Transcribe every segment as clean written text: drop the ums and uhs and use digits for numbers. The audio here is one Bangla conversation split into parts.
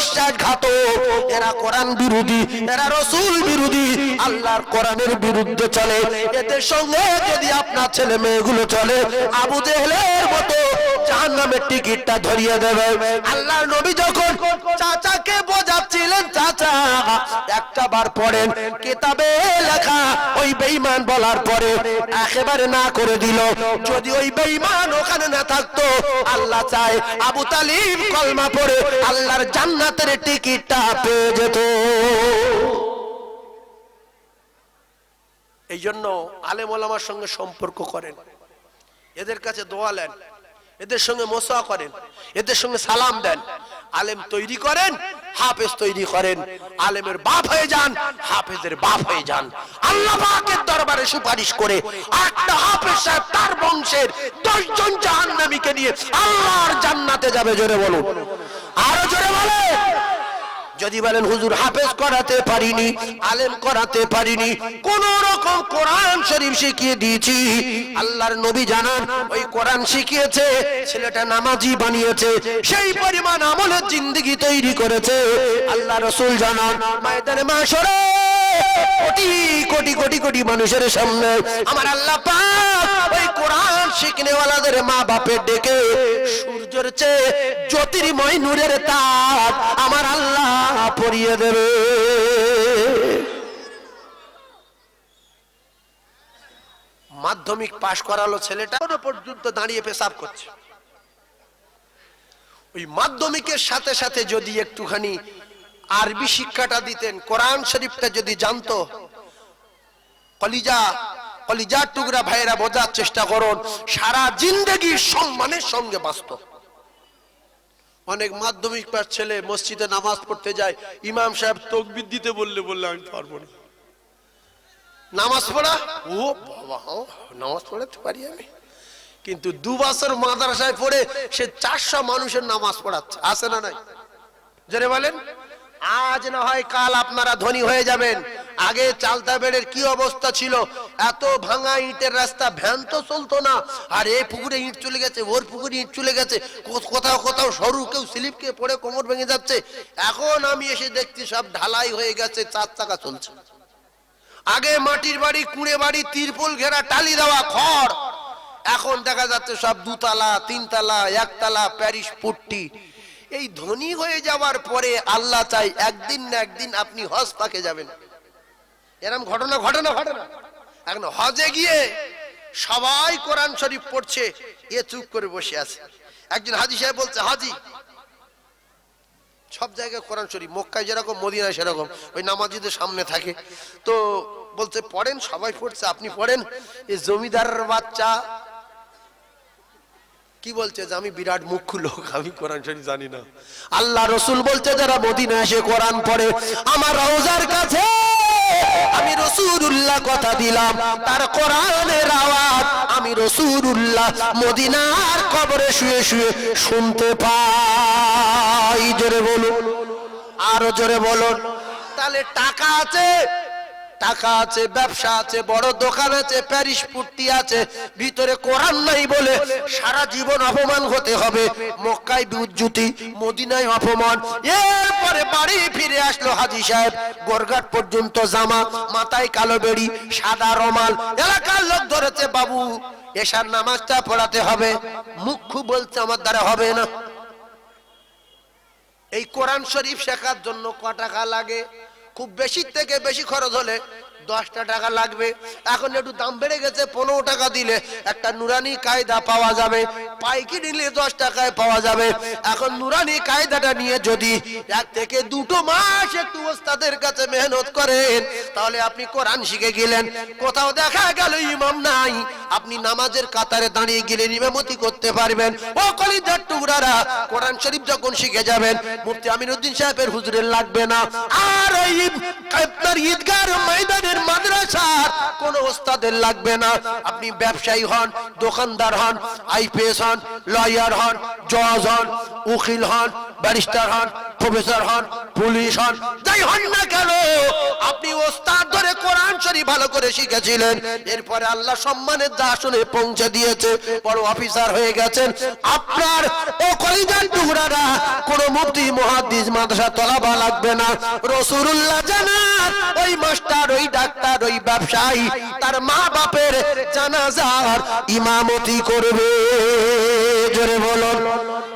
বিশ্বাসঘাতক, এরা কোরআন বিরোধী, এরা রাসূল বিরোধী, আল্লাহর কোরআনের বিরুদ্ধে চলে। এদের সঙ্গে যদি আপনার ছেলে মেয়েগুলো চলে, আবু জেহেলের মতো জাহান্নামের টিকিটটা ধরিয়ে দেবে। আল্লাহর নবী যখন চাচাকে বোঝাচ্ছিলেন, চাচা একটা বার পড়েন, কিতাবে লেখা ওই বেঈমান বলার পরে একেবারে না করে দিল। যদি ওই বেঈমান ওখানে না থাকতো, আল্লাহ চায় আবু তালিব কলমা পড়ে আল্লাহর জান্নাতের টিকিটটা পেয়ে যেত। এই জন্য আলেম ওলামার সঙ্গে সম্পর্ক করেন, এদের কাছে দোয়া নেন, এদের সঙ্গে মোসা করেন, এদের সঙ্গে সালাম দেন। আলেম তৈরি করেন, হাফেজ তৈরি করেন। আলেমের বাপ হয়ে যান, হাফেজের বাপ হয়ে যান। আল্লাহ পাকের দরবারে সুপারিশ করে একটা হাফেজ সাহেব তার বংশের 10 জন জাহান্নামীকে নিয়ে আল্লাহর জান্নাতে যাবে। জোরে বলুন, আরো জোরে বলেন। যদি বলেন হুজুর হাফেজ করাতে পারিনি, আলেম করাতে পারিনি, কোন রকম কোরআন শরীফ শিখিয়ে দিয়েছি। আল্লাহর নবী জানান ওই কোরআন শিখিয়েছে, ছেলেটা নামাজি বানিয়েছে, সেই পরিমাণ আমলের জিন্দেগি তৈরি করেছে। আল্লাহ রাসূল জানান ময়দানে মাশরে কোটি কোটি কোটি কোটি মানুষের সামনে আমার আল্লাহ পাক ওই কোরআন শিখনেওয়ালাদের মা বাপের ডেকে সূর্যের চেয়ে জ্যোতির্ময় নূরের তাজ আমার আল্লাহ পরিয়ে দেবে। মাধ্যমিক পাশ করালো ছেলেটা, এখনো পর্যন্ত দাঁড়িয়ে পেশাব করছে। ওই মাধ্যমিকের সাথে সাথে যদি একটুখানি আরবি শিক্ষাটা দিতেন, কোরআন শরীফটা যদি জানতো, কলিজার টুকরা ভাইয়েরা বোঝার চেষ্টা করুন, সারা জিন্দেগি সম্মানের সঙ্গে বাঁচত। অনেক মাধ্যমিক পাশ ছেলে মসজিদে নামাজ পড়তে যায়, ইমাম সাহেব তাকবীর দিতে বললে আমি পারবো না। নামাজ পড়া, ও বাবা নামাজ পড়াতে পারি আমি, কিন্তু 2 বছর মাদ্রাসায় পড়ে সে 400 মানুষের নামাজ পড়াচ্ছে। আছে না নাই? জোরে বলেন। আজ না হয় কাল আপনারা ধনী হয়ে যাবেন। আগে চালতা বেড়ের কি অবস্থা ছিল, এত ভাঙা ইটের রাস্তা, ভ্যান তো চলতো না। আর এই পুকুরে ইট চলে গেছে, ওর পুকুরে ইট চলে গেছে, কোথাও কোথাও সরু, কেউ স্লিপ খেয়ে পড়ে কোমর ভেঙে যাচ্ছে। এখন আমি এসে দেখছি সব ঢালাই হয়ে গেছে, 4 চাকা চলছে। আগে মাটির বাড়ি, কুঁড়ে বাড়ি, তিরপল ঘেরা, টালি দেওয়া, খড়। এখন দেখা যাচ্ছে সব 2 তালা, 3 তালা, 1 তালা, প্যারিস পুট্টি। এই ধনী হয়ে যাওয়ার পরে আল্লাহ চাই একদিন না একদিন আপনি হজ পাকে যাবেন। এরকম ঘটনা ঘটে না? এখন হজে গিয়ে সবাই কোরআন শরীফ পড়ছে, এ চুপ করে বসে আছে। একজন হাজী সাহেব বলছে, হাজী সব জায়গায় কোরআন শরীফ, মক্কায় যেরকম মদিনায় সেরকম, ওই নামাজিদের সামনে থাকে। তো বলছে পড়েন, সবাই পড়ছে, আপনি পড়েন। এই জমিদারের বাচ্চা কি বলছে যে আমি বিরাট মুখ্য লোক, আমি কোরআন শরীফ জানি না। আল্লাহ রাসূল বলছে যারা মদিনায় এসে কোরআন পড়ে, আমার রওজার কাছে আমি রাসূলুল্লাহ কথা দিলাম, তার কোরআনের আওয়াজ আমি রাসূলুল্লাহ মদিনার কবরে শুয়ে শুয়ে শুনতে পাই। জোরে বলুন, আরো জোরে বলুন। তাহলে টাকা আছে, টাকা আছে, ব্যবসা আছে, বড় দোকান আছে, প্যারিস পুট্টি আছে, ভিতরে কোরআন নাই বলে সারা জীবন অপমান হতে হবে। মক্কায় বিউজ্জতি, মদিনায় অপমান। এরপরে বাড়ি ফিরে আসলো হাজী সাহেব, গোরঘাট পর্যন্ত জামা, মাথায় কালো বেড়ি, সাদা রমাল। এলাকার লোক ধরেছে, বাবু এশার নামাজটা পড়াতে হবে। মুখ্য বলছে আমার দ্বারা হবে না। এই কোরআন শরীফ শেখার জন্য ক টাকা লাগে? খুব বেশি থেকে বেশি খরচ হলে 10টা টাকা লাগবে। এখন একটু দাম বেড়ে গেছে, 15 টাকা দিলে একটা নুরানি কায়দা পাওয়া যাবে, পাইকারি নিলে 10 টাকায় পাওয়া যাবে। এখন নুরানি কায়দাটা নিয়ে যদি 1 থেকে 2 মাস একটু ওস্তাদের কাছে মেহনত করেন, তাহলে আপনি কোরআন শিখে গেলেন। কোথাও দেখা গেল ইমাম নাই, আপনি নামাজের কাতারে দাঁড়িয়ে গেলেন, ইমামতি করতে পারবেন। ও কলিজার টুকরারা, কোরআন শরীফ যখন শিখে যাবেন, মুফতি আমিনউদ্দিন সাহেবের হুজুরের লাগবে না। আর এই আপনার ঈদগার ময়দানের মাদ্রাসার কোন ওস্তাদের লাগবে না। আপনি ব্যবসায়ী হন, দোকানদার হন, আইপিএস হন, লয়ার হন, জজ হন, উকিল হন, ব্যারিস্টার হন, প্রফেসর হন, পুলিশ হন, যাই হন না কেন, আপনি ওস্তাদ ধরে কোরআন শরীফ ভালো করে শিখেছিলেন, এরপরে আল্লাহ সম্মানের আসনে পৌঁছে দিয়েছে, বড় অফিসার হয়ে গেছেন, আপনার ও কলিজার টুকরারা কোন মুফতি মুহাদ্দিস মাদ্রাসা তলাবা লাগবে না। রাসূলুল্লাহ জানান ওই মাস্টার, ওই ডাক্তার, ওই ব্যবসায়ী তার মা বাপের জানাজার ইমামতি করবে। জোরে বলুন।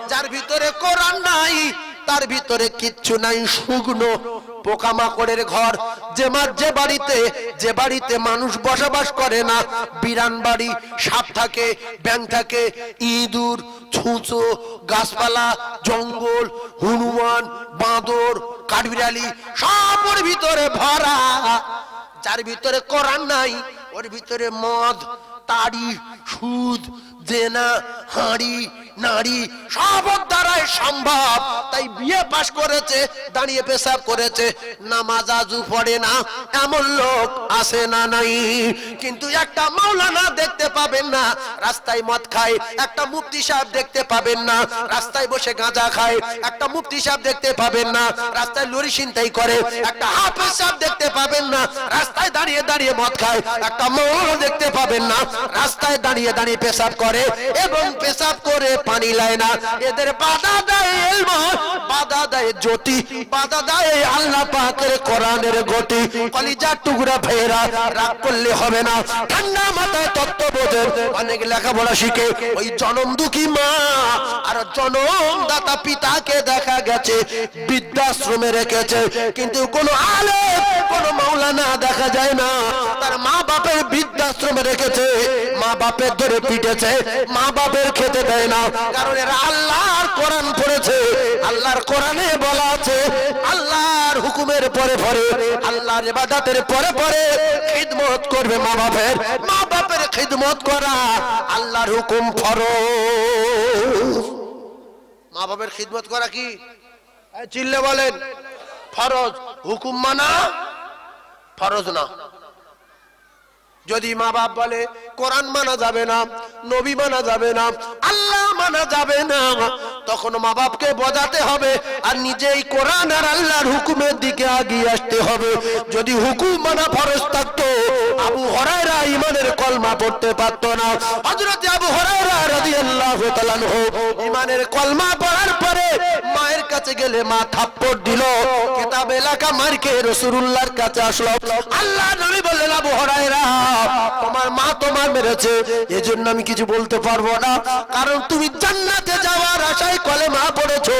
যার ভিতরে কোরআন নাই, তার ভিতরে কিচ্ছু নাই, শুকনো পোকামাকড়ের ঘর। যে বাড়িতে মানুষ বসবাস করে না, বিরান বাড়ি, সাপ থাকে, ব্যাঙ থাকে, ইঁদুর, ছুঁচো, গাছপালা, জঙ্গল, হনুমান, বাঁদর, কাঠবিড়ালি সব ওর ভিতরে ভরা। যার ভিতরে কোরআন নাই, ওর ভিতরে মদ, তাড়ি, সুদ, জেনা, হাঁড়ি, নারী সব দ্বারাই সম্ভব। তাই বিয়ে পাশ করেছে, দাঁড়িয়ে পেশাব করেছে, নামাজ আজু পড়ে না, এমন লোক আসে না নাই। কিন্তু একটা মাওলানা দেখতে পাবেন না রাস্তায় মদ খায়, একটা মুফতি সাহেব দেখতে পাবেন না রাস্তায় বসে গাঁজা খায়, একটা মুফতি সাহেব দেখতে পাবেন না রাস্তায় লরি ছিনতাই করে, একটা হাফেজ সাহেব দেখতে পাবেন না রাস্তায় দাঁড়িয়ে দাঁড়িয়ে মদ খায়, একটা মাওলানা দেখতে পাবেন না রাস্তায় দাঁড়িয়ে দাঁড়িয়ে পেশাব করে এবং পেশাব করে পানি লায় না। এদের বাধা দেয় ইলম, বাধা দেয় জ্যোতি, বাধা দেয় আল্লাহ পাকের কোরআনের গতি। কলিজার টুকরা ভাইরা, রাগ করলে হবে না, ঠান্ডা মাথায় তত্ত্ব বোঝেন, অনেক লেখাপড়া শিখে ওই জনম দুঃখী মা আর জনমদাতা পিতাকে দেখা গেছে বৃদ্ধাশ্রমে রেখেছে, কিন্তু কোন আলেম, কোন মাওলানা দেখা যায় না তার মা বাপের বৃদ্ধাশ্রমে রেখেছে, মা বাপের ধরে পিটেছে, মা বাপের খেতে দেয় না, কারণ এরা আল্লাহর কোরআন পড়েছে। আল্লাহর কোরআনে বলা আছে আল্লাহর হুকুমের পরে পরে, আল্লাহর ইবাদতের পরে পরে খিদমত করবে মা বাপের। মা বাপের খিদমত করা আল্লাহর হুকুম ফরজ। মা বাপের খিদমত করা কি? চিল্লে বলেন ফরজ। হুকুম মানা ফরজ না। যদি মা বাপ বলে কোরআন মানা যাবে না, নবী মানা যাবে না, আল্লাহ মানা যাবে না, তখন মা বাপকে বোঝাতে হবে আর নিজেই কোরআন আর আল্লাহর হুকুমের দিকে এগিয়ে আসতে হবে। যদি হুকুম মানা ফরজ থাকতো, আবু হুরায়রা ঈমানের কলমা পড়তে পারতো না। হযরত আবু হুরায়রা রাদিয়াল্লাহু তাআলা আনহু ঈমানের কলমা পড়ার পরে মায়ের কাছে গেলে মা থাপ্পড় দিল, কিতাবে লেখা মারকে রাসূলুল্লাহর কাছে আসলো। আল্লাহ নবী বললেন, আবু হুরায়রা তোমার মা তোমার মেরেছে, এজন্য আমি কিছু বলতে পারবো না, কারণ তুমি জান্নাতে যাওয়ার আশায় কলেমা পড়েছো,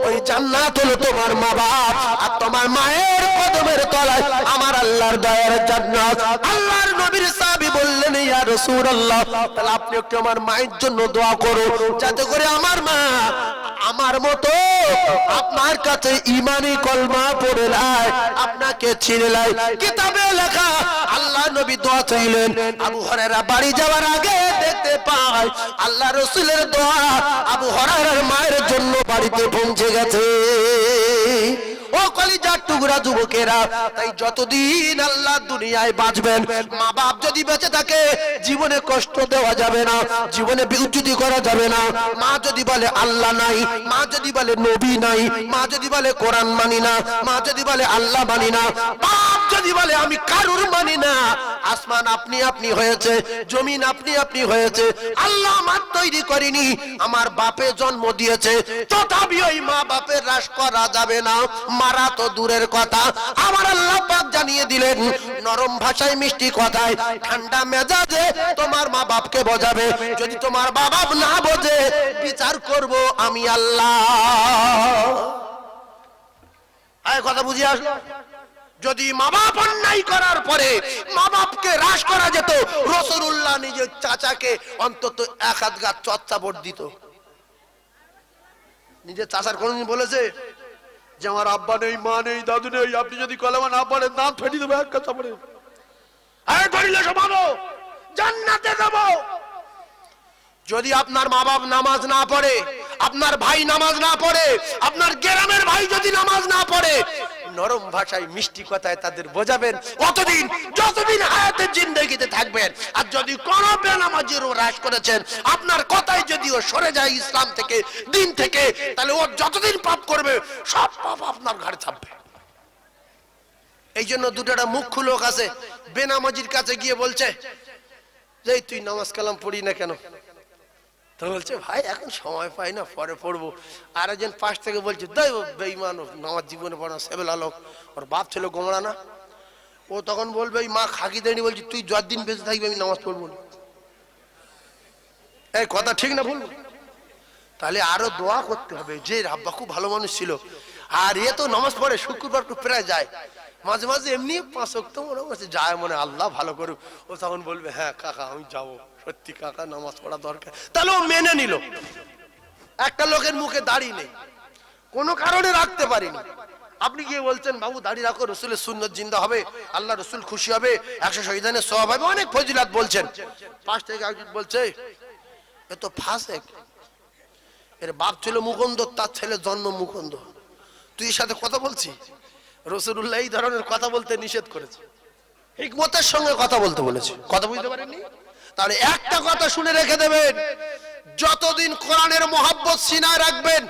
ওই জান্নাত হলো তোমার মা বাপ, আর তোমার মায়ের কদমের তলায় আমার আল্লাহর দয়ার জান্নাত। আল্লাহর নবীর সাহাবী বললেন, ইয়া রাসূলুল্লাহ, তাহলে আপনি একটু আমার মায়ের জন্য দোয়া করো, যাতে করে আমার মা আমার মতো আপনার কাছে ঈমানি কলমা পড়ে লাই, আপনাকে চিনে লাই। কিতাবে লেখা আল্লাহ নবী দোয়া চাইলেন। আবু হুরায়রা বাড়ি যাওয়ার আগে দেখতে পায় আল্লাহ রাসূলের দোয়া আবু হুরায়রার মায়ের জন্য বাড়িতে পৌঁছে গেছে। ও কলিজার টুকরা যুবকেরা, তাই যতদিন আল্লাহ দুনিয়ায় বাঁচবেন, মা বাপ যদি বেঁচে থাকে জীবনে কষ্ট দেওয়া যাবে না, জীবনে বিউচ্যুতি করা যাবে না। মা যদি বলে আল্লাহ নাই, মা যদি বলে নবী নাই, মা যদি বলে কোরআন মানি না, মা যদি বলে আল্লাহ মানি না, বাপ যদি বলে আমি কারুর মানি না, আসমান আপনি আপনি হয়েছে, জমিন আপনি আপনি হয়েছে, আল্লাহ আমার তৈরি করেনি, আমার বাপে জন্ম দিয়েছে, তথাপি ওই মা বাপের হ্রাস করা যাবে না, মারা তো দূরের কথা। আমার আল্লাহ পাক জানিয়ে দিলেন নরম ভাষায় মিষ্টি কথায়, ঠান্ডা মেজাজে তোমার মা বাপকে বোঝাবে। যদি তোমার বাবা না বোঝে, বিচার করব আমি আল্লাহ। কথা বুঝিয়ে আসলো? যদি মা বাপ অন্যায় করার পরে মা বাপকে হ্রাস করা যেত, রাসূলুল্লাহ নিজের চাচাকে অন্তত এক হাত গাছ চচ্চাপড় দিত। নিজের চাচার কোনদিন বলেছে যে আমার আব্বা নেই, মা নেই, দাদু নেই, আপনি যদি কলেমা না পড়েন নাম ফেটি দেবো এক কথা পড়ে, জান্নাতে যাব। যদি আপনার মা বাপ নামাজ না পড়ে, আপনার ভাই নামাজ না পড়ে, আপনার গ্রামের ভাই যদি নামাজ না পড়ে, নরম ভাষায় মিষ্টি কথায় তাদের বোঝাবেন, অতদিন যতদিন হায়াতের জিন্দেগিতে থাকবেন। আর যদি কোন বেনামাজিরও হ্রাস করেছেন, আপনার কথাই যদিও সরে যায় ইসলাম থেকে, দিন থেকে, তাহলে ও যতদিন পাপ করবে সব পাপ আপনার ঘাড়ে চাপবে। এই জন্য দুটোটা মুখ্য লোক আছে, বেনামাজির কাছে গিয়ে বলছে যে তুই নামাজ কালাম পড়ি না কেন? তো বলছে ভাই এখন সময় পাই না, পরে পড়বো। আর একজন পাশ থেকে বলছে দই বেঈমান, নামাজ জীবনে পড়া সেবেলা লোক, ওর বাপ ছিল গোমরা না। ও তখন বলবে এই মা খাকি দেয়নি, বলছে তুই যতদিন বেঁচে থাকবি আমি নামাজ পড়বো না। এই কথা ঠিক না বলবো? তাহলে আরো দোয়া করতে হবে, যে আব্বা খুব ভালো মানুষ ছিল, আর এ তো নামাজ পড়ে, শুক্রবার প্রায় যায়, মাঝে মাঝে এমনি 5 ওয়াক্ত মনে করছে যায়, মনে আল্লাহ ভালো করুক। ও তখন বলবে হ্যাঁ কাকা আমি যাবো, সত্যি কাকা নামাজ পড়া দরকার। তাহলে ও মেনে নিল। একটা লোকের মুখে দাড়ি নেই, কোনো কারণে রাখতে পারিনি, আপনি গিয়ে বলছেন বাবু দাড়ি রাখো, রসুলের সুন্নত জিন্দা হবে, আল্লাহ রসুল খুশি হবে, 100 শহীদানের সওয়াব হবে, অনেক ফজিলত বলছেন। পাশ থেকে একজন বলছে এ তো ফাসেক, এর বাপ ছিল মুকুন্দ, তার ছেলে জন্ম মুকুন্দ, তুই এর সাথে কথা বলছিস? রাসূলুল্লাহ এই ধরনের কথা বলতে নিষেধ করেছে, হিকমতের সঙ্গে কথা বলতে বলেছে। কথা বুঝতে পারেননি? তাহলে একটা কথা শুনে রেখে দেবেন, যতদিন কোরআনের মহব্বত সিনায় রাখবেন,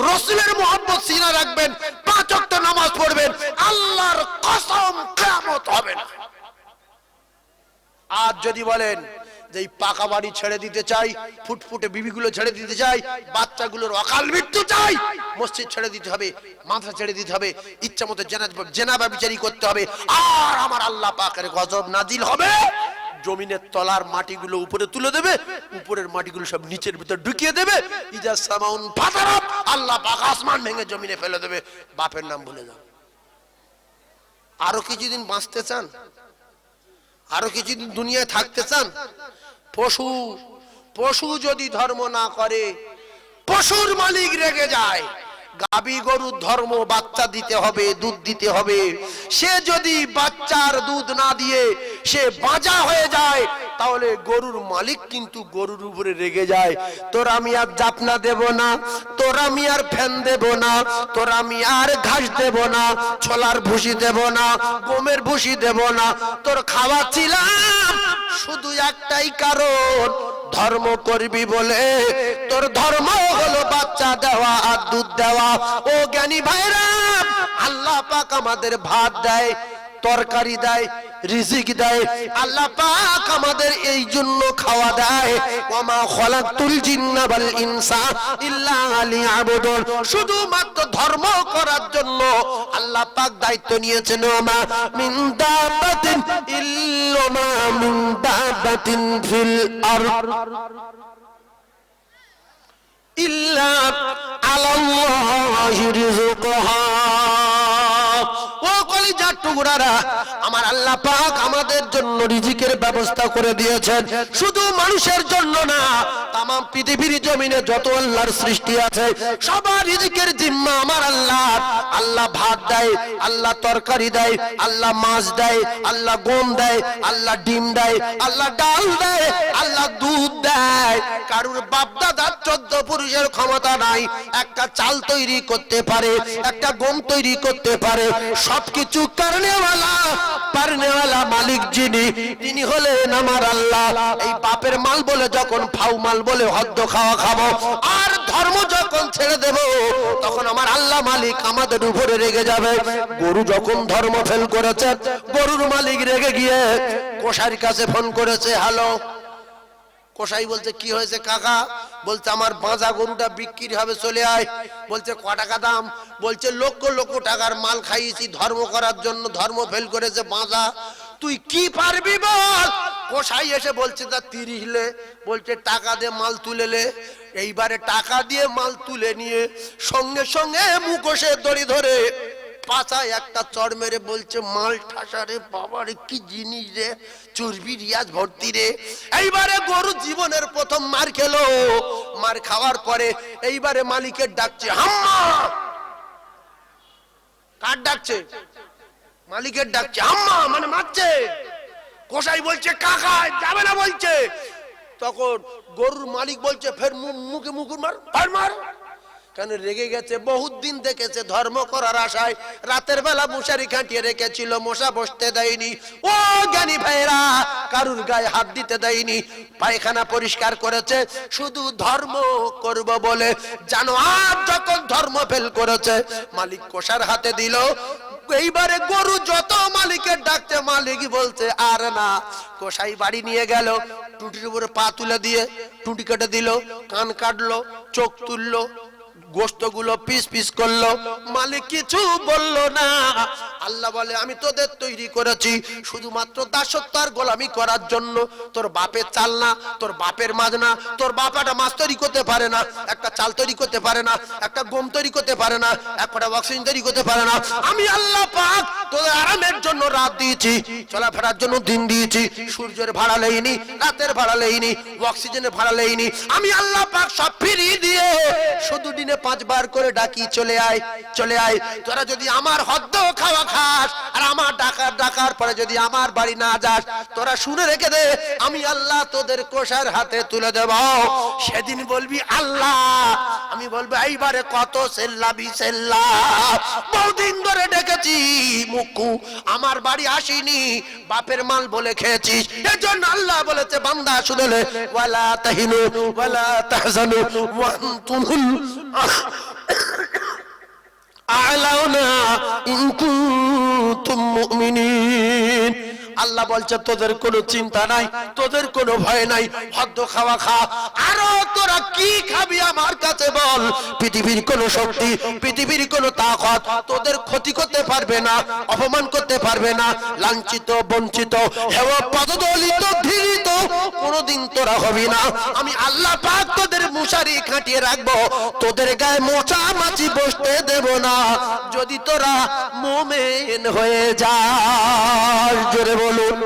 রাসূলের মহব্বত সিনায় রাখবেন, 5 ওয়াক্ত নামাজ পড়বেন, আল্লাহর কসম কিয়ামত হবে না। আর যদি বলেন যে এই পাকা বাড়ি ছেড়ে দিতে চাই, ফুটফুটে বিবিগুলো ছেড়ে দিতে চাই, বাচ্চাগুলোর অকাল মৃত্যু চাই, মসজিদ ছেড়ে দিতে হবে, মাদ্রাসা ছেড়ে দিতে হবে, ইচ্ছা মতো জেনাবা বিচারি করতে হবে, আর আমার আল্লাহ পাকের গজব নাজিল হবে, জমিনের তলার মাটিগুলো উপরে তুলে দেবে, উপরের মাটিগুলো সব নিচের ভিতর ঢুকিয়ে দেবে, ইজা সামাউন ফাতারাত, আল্লাহ পাক আসমান ভেঙে জমিনে ফেলে দেবে। বাপের নাম ভুলে যাও। আরো কিছুদিন বাঁচতে চান, আরো কিছুদিন দুনিয়ায় থাকতে চান, পশু যদি ধর্ম না করে, পশুর মালিক রেগে যায়। গাবি গরুর ধর্ম, বাচ্চা দিতে হবে, দুধ দিতে হবে, সে যদি বাচ্চার দুধ না দিয়ে সে বাজা হয়ে যায়, তাহলে গরুর মালিক কিন্তু গরুর উপরে রেগে যায়। তোর আমি আর জাপনা দেব না, তোর আমি আর ফ্যান দেব না, তোর আমি আর ঘাস দেব না, ছোলার ভুসি দেব না, গমের ভুসি দেব না, তোর খাওয়াচ্ছিলাম শুধু একটাই কারণ, ধর্ম করবি বলে। তোর ধর্ম হলো বাচ্চা দেওয়া আর দুধ দেওয়া। ও জ্ঞানী ভাইরা, আল্লাহ পাক আমাদের ভাত দেয়, তরকারি দেয়, রিজিক দেয়, আল্লাহ পাক আমাদের এই জন্য খাওয়া দেয়। ওমা খলাকতুল জিন্না ওয়াল ইনসা ইল্লা লিয়াবুদুন, শুধুমাত্র ধর্ম করার জন্য আল্লাহ পাক দায়িত্ব নিয়েছেন। ওমা মিন দাবাতিন ইল্লা মা মিন দাবাতিন ফিল আরদ ইল্লা আলাল্লাহি রিজকুহা। ও কলিজার টুকরারা, আমার আল্লাহ পাক আমাদের জন্য রিজিকের ব্যবস্থা করে দিয়েছেন, শুধু মানুষের জন্য না, তাম পৃথিবীর জমিনে যত আল্লাহর সৃষ্টি আছে সবার রিজিকের জিম্মা আমার আল্লাহ। আল্লাহ ভাত দেয়, আল্লাহ তরকারি দেয়, আল্লাহ মাছ দেয়, আল্লাহ গম দেয়, আল্লাহ ডিম দেয়, আল্লাহ ডাল দেয়, আল্লাহ দুধ দেয়। কারুর বাপ দাদার 14 পুরুষের ক্ষমতা নাই একটা চাল তৈরি করতে পারে, একটা গম তৈরি করতে পারে। সবকিছু পারনেওয়ালা মালিক যিনি, তিনি হলেন আমার আল্লাহ। এই বাপের মাল বলে যখন ফাউ মাল বলে হদ্দ খাওয়া খাবো, আর ধর্ম যখন ছেড়ে দেব, তখন আমার আল্লাহ মালিক আমাদের উপরে রেগে যাবে। গরু যখন ধর্ম ফেল করেছে, গরুর মালিক রেগে গিয়ে কসাইর কাছে ফোন করেছে, হ্যালো। কসাই বলছে কি হয়েছে কাকা? বলছে আমার বাঁজা গরুটা বিক্রি হবে, চলে আয়। বলছে ক টাকা দাম? বলছে লক্ষ লক্ষ টাকার মাল খাইয়েছি ধর্ম করার জন্য, ধর্ম ফেল করেছে বাঁজা, তুই কি পারবি বল? কসাই এসে বলছে তা 30 লে। বলছে টাকা দিয়ে মাল তুলে লে। এইবারে টাকা দিয়ে মাল তুলে নিয়ে সঙ্গে সঙ্গে মুখোশে দড়ি ধরে পাছায় একটা চড় মেরে বলছে মাল ঠাসা রে বাবারে, কি জিনিস রে, চর্বি রিয়াজ ভর্তি রে। এইবারে গরু জীবনের প্রথম মার খেলো। মার খাওয়ার পরে এইবারে মালিকের ডাকছে হাম্মা। কার ডাকছে? মালিকের ডাকছে হাম্মা, মানে মারছে। কসাই বলছে কাকা যাবে না বলছে। তখন গরুর মালিক বলছে ফের মুখে মুকুর মার, ফের মার। কেন রেগে গেছে? বহুত দিন দেখেছে ধর্ম করার আশায় রাতের বেলা মশারি খাটিয়ে রেখেছিল, মশা বসতে দেয়নি। ও জ্ঞানী ভাইরা, কারুর গায়ে হাত দিতে দেয়নি, পায়খানা পরিষ্কার করেছে শুধু ধর্ম করব বলে। জানো আর যখন ধর্ম ফেল করেছে, মালিক কষার হাতে দিল। এইবারে গরু যত মালিকের ডাকতে, মালিক বলছে আর না। কষাই বাড়ি নিয়ে গেল, টুটির উপরে পা তুলে দিয়ে টুটি কেটে দিল, কান কাটলো, চোখ তুললো, গোশতগুলো পিস পিস করলো। মালিক কিছু বললো না। আল্লাহ বলে আমি তোদের তৈরি করেছি শুধুমাত্র দাসত্ব আর গোলামি করার জন্য। তোর বাপের চাল না, তোর বাপের মাছ না, তোর বাপ একটা মাছ তৈরি করতে পারে না, একটা চাল তৈরি করতে পারে না, একটা গম তৈরি করতে পারে না, এক ফোঁটা অক্সিজেন তৈরি করতে পারে না। আমি আল্লাহ পাক তোদের আরামের জন্য রাত দিয়েছি, চলাফেরার জন্য দিন দিয়েছি। সূর্যের ভাড়া লেইনি, রাতের ভাড়া লেইনি, অক্সিজেনের ভাড়া লেইনি। আমি আল্লাহ পাক সব ফিরিয়ে দিয়ে শুধু দিনে 5 বার করে ডাকি, চলে আয় চলে আয়। তোরা যদি আমার হদ্দ খাওয়া খাস আর আমার ডাকার পরে যদি আমার বাড়ি না যাস, তোরা শুনে রেখে দে, আমি আল্লাহ তোদের কোষার হাতে তুলে দেব। সেদিন বলবি আল্লাহ, আমি বলবো এইবারে কত সেল্লা বিসেল্লা, বহুদিন ধরে ডেকেছি মুকু, আমার বাড়ি আসিনি, বাপের মাল বলে খেয়েছিস। এজন্য আল্লাহ বলেছে বান্দা শুনে লে, ওয়ালা তাহিনু ওয়ালা তাহজানু ওয়া আনতুমুল আ'লাউনা ইন কুনতুম মুমিনিন। আল্লাহ বলছে তোদের কোনো চিন্তা নাই, তোদের কোনো ভয় নাই, হদ্দ খাওয়া খা। আরো তোরা কি খাবি আমার কাছে বল? পৃথিবীর কোন শক্তি, পৃথিবীর কোন তাকত তোদের ক্ষতি করতে পারবে না, অপমান করতে পারবে না। লাঞ্ছিত, বঞ্চিত, হেয় পদদলিত, ঘৃণিত কোনদিন তোরা হবি না। আমি আল্লাহ পাক তোদের মশারি খাটিয়ে রাখবো, তোদের গায়ে মোচা মাছি বসতে দেব না, যদি তোরা মুমিন হয়ে যাস। জোরে বলুন,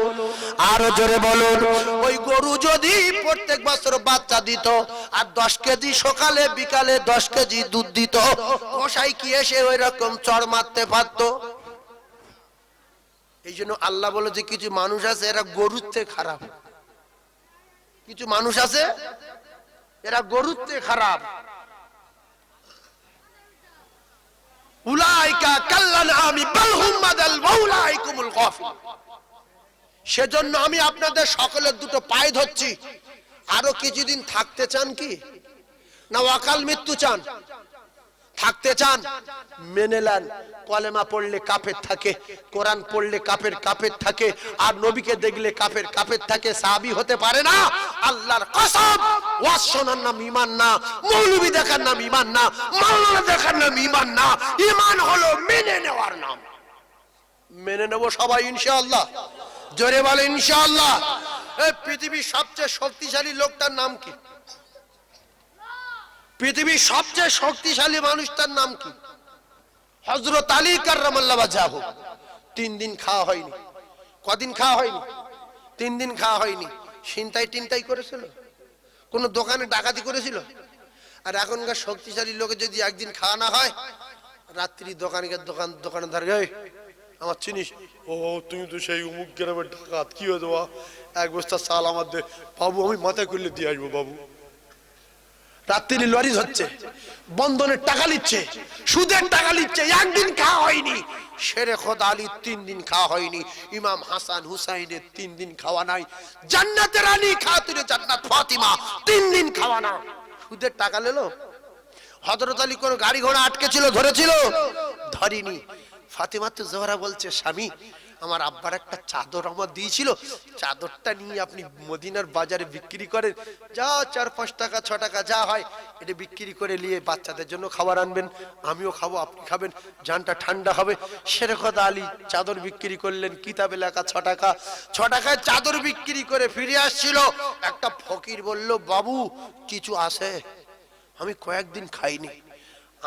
আরো জোরে বলুন। ওই গরু যদি প্রত্যেক বছর বাচ্চা দিত আর 10 কেজি সকালে বিকালে 10 কেজি দুধ দিত, কসাই কি এসে ওই রকম চড় মারতে পারতো? এই জন্য আল্লাহ বলে যে কিছু মানুষ আছে এরা গরুর থেকে খারাপ, কিছু মানুষ আছে এরা গরুর থেকে খারাপ। উলাইকা কাল্লানআমি বাল হুম মাদাল ওয়াউলাইকুমুল গাফিল। সেজন্য আমি আপনাদের সকলের দুটো পায়ে ধরছি, আরো কিছুদিন থাকতে চান কি না অকাল মৃত্যু চান? থাকতে চান? মেনে নেন, কলেমা পড়লে কাফের থাকে, কোরআন পড়লে কাফের থাকে, আর নবীকে দেখলে কাফের থাকে। সাহাবী হতে পারে না? আল্লাহর কসম, ওয়াজ শোনার নাম ঈমান না, মৌলবি দেখার নাম ঈমান না, মাওলানা দেখার নাম ঈমান না। ঈমান হলো মেনে নেওয়ার নাম। মেনে নেব সবাই ইনশাআল্লাহ। জোরে বলে ইনশাআল্লাহ। এই পৃথিবীর সবচেয়ে শক্তিশালী লোকটার নাম কি? পৃথিবীর সবচেয়ে শক্তিশালী মানুষটার নাম কি? হযরত আলী কাররামাল্লাহু ওয়াজহাহু। 3 দিন খাওয়া হয়নি। কদিন খাওয়া হয়নি? 3 দিন খাওয়া হয়নি। ছিনতাই করেছিল? কোন দোকানে ডাকাতি করেছিল? আর এখনকার শক্তিশালী লোকে যদি একদিন খাওয়া না হয়, রাত্রি দোকানদার, এই আমার চিনিস? ও তুমি তো সেই অমুক গ্রামের ডাকাত, কি হয়ে দেওয়া, 1 বস্তা চাল আমার দে। বাবু আমি মাথায় করলে দিয়ে আসবো বাবু। রাত্রি লরি হচ্ছে, বন্ধনের টাকা নিচ্ছে, সুদের টাকা নিচ্ছে, একদিন খাওয়া হয়নি। শেরে খোদা আলী 3 দিন খাওয়া হয়নি। ইমাম হাসান হুসাইনের 3 দিন খাওয়া নাই। জান্নাতের রানী খাতুনে জান্নাত ফাতিমা 3 দিন খাওয়া না, সুদের টাকা নিলো। হযরত আলী কোন গাড়ি ঘোড়া আটকে ছিল, ধরেছিল? ধরিনি। ফাতিমা তো জোহরা বলছে, স্বামী আমার আব্বার একটা চাদর আমার দিয়েছিল, চাদরটা নিয়ে আপনি মদিনার বাজারে বিক্রি করেন, যা 4-5 টাকা 6 টাকা যা হয় এটা বিক্রি করে নিয়ে বাচ্চাদের জন্য খাবার আনবেন, আমিও খাবো, আপনি খাবেন, জানটা ঠান্ডা হবে। শেরেখত আলী চাদর বিক্রি করলেন, কিতাবে লেখা 6 টাকা। 6 টাকায় চাদর বিক্রি করে ফিরে আসছিল। একটা ফকির বলল, বাবু কিছু আছে? আমি কয়েকদিন খাইনি।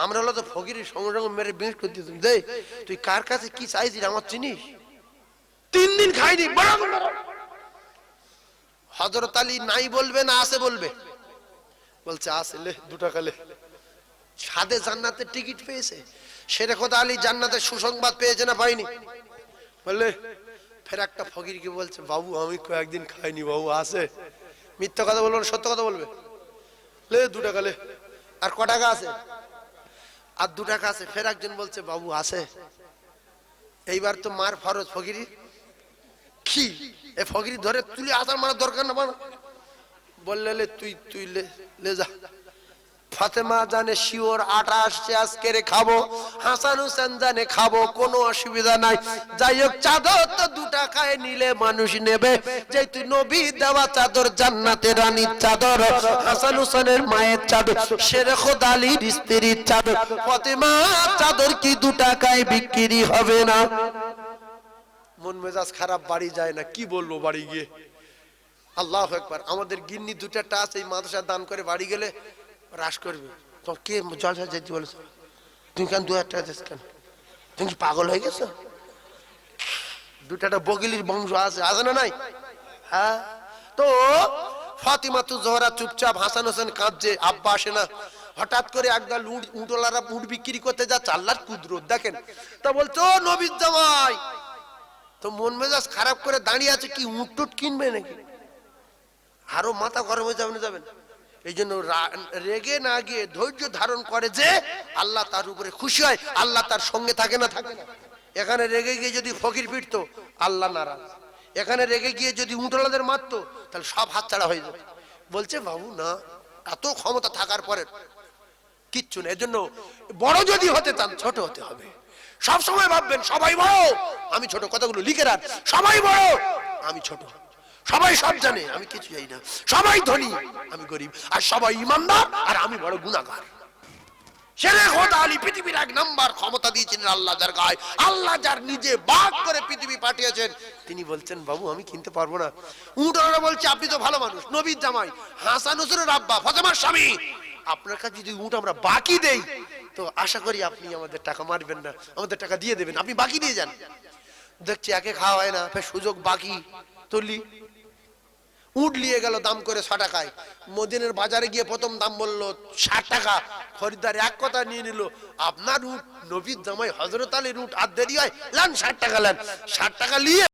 আমরা হলো তো ফকিরের সঙ্গে সঙ্গে মেরে বেশ করে দিতাম, দে তুই কার কাছে কি চাইছিস আমার চিনিস? 3 দিন খাইনি। হযরত আলী নাই বলবে না আছে বলবে? বলছে আছে, লে 2 টাকা লে। সাদে জান্নাতের টিকিট পেয়েছে। শেরেখত আলী জান্নাতের সুসংবাদ পেয়েছে না পাইনি? বললে ফের একটা ফকিরকে বলছে, বাবু আমি কয়েকদিন খাইনি, বাবু আছে? মিথ্যা কথা বলবো না, সত্য কথা বলবে? লে 2 টাকা লে। আর ক টাকা আছে? আর 2 টাকা আছে। ফের একজন বলছে বাবু আছে, এইবার তো মার ফরজ ফকিরি কি এ ফকিরি ধরে তুলে আসার মারা দরকার না। বললে তুই লে যা। ফাতেমা জানে শিওর আটা আসছে আজকে রে খাবো, হাসান হোসেন জানে খাবো, কোনো অসুবিধা নাই। যাই হোক চাদর তো 2 টাকায় নিলে মানুষ নেবে, যেহেতু নবী দেওয়া চাদর জান্নাতের রানীর চাদর, হাসান হোসেনের মায়ের চাদর, শেরে খোদা আলীর স্ত্রীর চাদর, ফাতেমা চাদর কি 2 টাকায় বিক্রি হবে না? মন মেজাজ খারাপ, বাড়ি যায় না। কি বলবো বাড়ি গিয়ে? আল্লাহু আকবার। আমাদের গিন্নি 2টা আছে, এই মাদ্রাসা দান করে বাড়ি গেলে রাশ করবে। তো কে জলসা যেতে বলেছো? তুমি কেন 2 টাকা দিস কেন? তুমি কি পাগল হয়ে গেছো? 2টা বগিলির বংশ আছে, আছে না নাই? হ্যাঁ। তো ফাতিমা তু জোহরা চুপচাপ, হাসান হোসেন কাঁদছে, আব্বা আসে না। হঠাৎ করে একদল উটওয়ালারা উট বিক্রি করতে যাচ্ছে, আল্লাহর কুদরত দেখেন। তা বলছো নবীর জামাই, তো মন মেজাজ খারাপ করে দাঁড়িয়ে আছে, কি উট টুট কিনবে নাকি? আরো মাথা গরম হয়ে যাবেন। এই জন্য রেগে না গিয়ে ধৈর্য ধারণ করে যে আল্লাহ তার উপরে খুশি হয়, আল্লাহ তার সঙ্গে থাকে না থাকে না। এখানে রেগে গিয়ে যদি ফকির পিটতো, আল্লাহ নারাজ। এখানে রেগে গিয়ে যদি উঠলাদের মারতো, তাহলে সব হাতছাড়া হয়ে যেত। বলছে বাবু না, এত ক্ষমতা থাকার পরে কিচ্ছু না। এজন্য বড় যদি হতে চান ছোট হতে হবে। সব সময় ভাববেন সবাই বড় আমি ছোট, কথাগুলো লিখে রাখ। সবাই বড় আমি ছোট, সবাই সব জানে আমি কিছু জানি না, সবাই ধনী আমি গরিব, আর সবাই ইমানদার আর আমি বড় গুনাহগার। শেরে খোদা আলী পৃথিবীর 1 নাম্বার ক্ষমতা দিয়েছেন আল্লাহ যার গায়ে। আল্লাহ যার নিজে বাগ করে পৃথিবী পাঠিয়েছেন, তিনি বলছেন বাবু আমি কিনতে পারবো না। উটরা বলছে আপনি তো ভালো মানুষ, নবীর জামাই, হাসান হোসেনের আব্বা, ফাতেমার স্বামী, আপনার কাছে যদি উট আমরা বাকি দেই তো আশা করি আপনি আমাদের টাকা মারবেন না, আমাদের টাকা দিয়ে দেবেন, আপনি বাকি দিয়ে যান। দেখছি একে খাওয়া হয় না, ফের সুযোগ বাকি তুলি। উট নিয়ে গেল দাম করে 6 টাকায়। মদিনের বাজারে গিয়ে প্রথম দাম বললো 60 টাকা। খরিদ্দার এক কথা নিয়ে নিল, আপনার উট নবীর জামাই হযরত আলীর উট, আর দেরি হয়, লান 60 টাকা লান। 60 টাকা নিয়ে